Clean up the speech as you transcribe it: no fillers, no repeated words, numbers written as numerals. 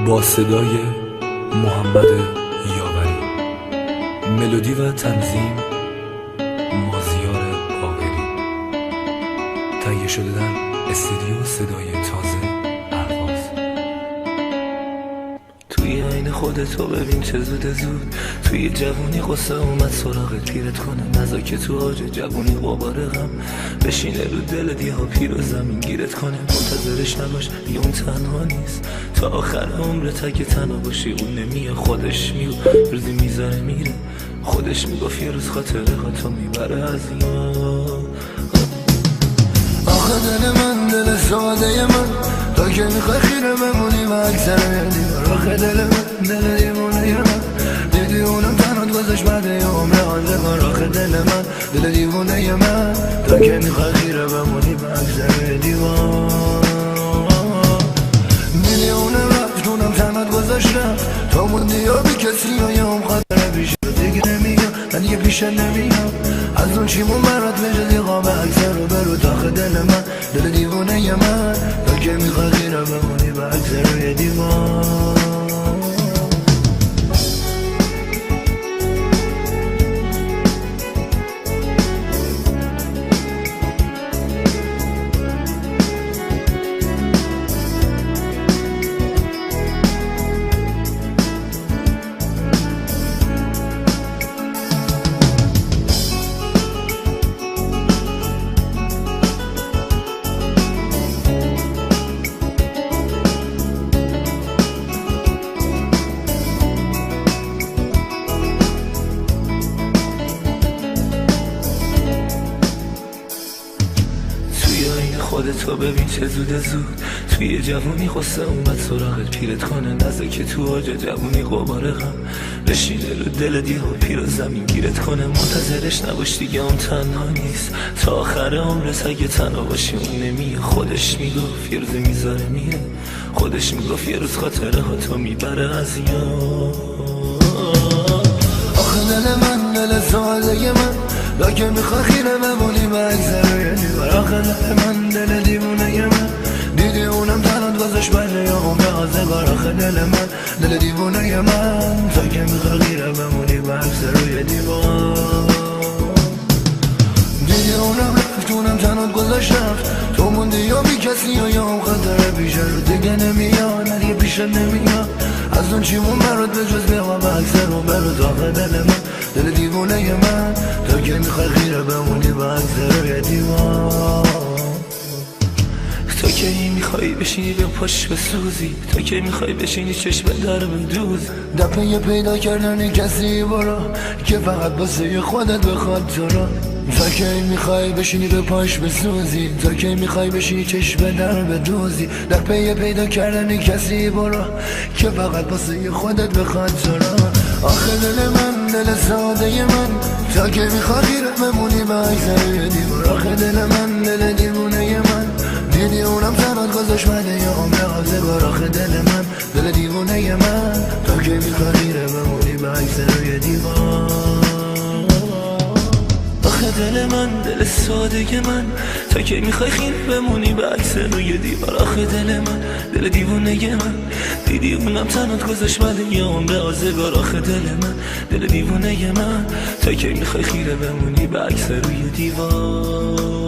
با صدای محمد یاوری، ملودی و تنظیم مازیار باقری، تهیه شده در استودیو صدای تازه اهواز. توی عین خودتو ببین چه زود توی جوونی قصه اومد سراغت پیرت کنه، نزا که تو آج جوونی غبار غم بشینه رو دلت یه ها پیر و زمین گیرت کنه. منتظرش نباش دیگه اون تنها نیست، تا آخر عمرت اگه تنها باشی اون نمیه، خودش روزی میذاره میره، خودش میگفت یه روز خاطره ها تو میبره از یاد. آخه دل من دل ساده من، تا که میخوای خیره بمونی و اکثر دیوار. آخه دل من دل دیوونه من، دیدی اونم تنات گذاشت بعد یه عمر آزگار. آخه دل من دل دیوونه من، تا که میخوای خیره بمونی و اکثر دیوار. میلیونه رفت اونم تنات گذاشت رفت، تا موندی یا بی کسی و یه هم خاطره پیش دیگه نمیام، من دیگه پیش نمیام از اون چیمون برات بجز یه قاب اکثر رو برو. تاخه دل من دل دیوونه من، تا که میخوای خیره بمونی و اکثر روی دیوار. خودتو ببین چه زود توی جوونی قصه اومد سراغت پیرت کنه، نزده که تو آج جوونی غبار غم بشینه رو دل دیه و پیر و زمین گیرت کنه. منتظرش نباش دیگه اون تنها نیست، تا آخر عمرت اگه تنها باشی اون نمیه، خودش میگفت یه روز میذاره میره، خودش میگفت یه روز خاطره ها تو میبره از یاد. آخه دل من دل ساده من، لکه میخوای خیره بمونی و اکثر دیوار. آخه دل من دل دیوونه من، دیدی اونم تنات گذاشت بله یا عمر آزگار. آخه دل من دل دیوونه من، تا که میخوای خیره بمونی و اکثر روی دیوار. دیدی اونم رفت اونم تنات گذاشت رفت، تو موندی یا بی کسی و یا هم خاطره پیشه رو دیگه نمیاد، نه دیگه پیشه نمیاد از اون چیمون برات بجز بیام و اکثر رو برات. آخه دل من دل دیوونه من، تا که میخوای خیره بمونی و اکثر روی دیوار. تا که میخوای بشینی به پاش بسوزی، تا که میخوای بشینی چشم در بدوز، دپه یه پیدا کردن کسی برا که فقط واسه خودت بخواد تو را. تا که میخوای بشینی به پاش بسوزی، تا که میخوای بشینی چشم در بدوزی، دپه یه پیدا کردن کسی برا که فقط واسه خودت بخواد تو را. آخه دل من دل ساده من، تا که میخوای خیره بمونی با اکثر دیوار. آخه دل من دل دیوونه من، دیدی اونم تنات گذاشت بده یا عمر آزگار. آخه دل من دل دیوونه من، تا که میخوای خیره بمونی با اکثر روی دیوار. آخه دل من دل ساده من، تا که میخوای خیره بمونی به عکس روی دیوار. آخه دل من دل دیوونه من، دیدی اونم تنات گذاشت بده یه عمر آزگار. آخه دل من دل دیوونه من، تا که میخوای خیره بمونی به عکس روی دیوار.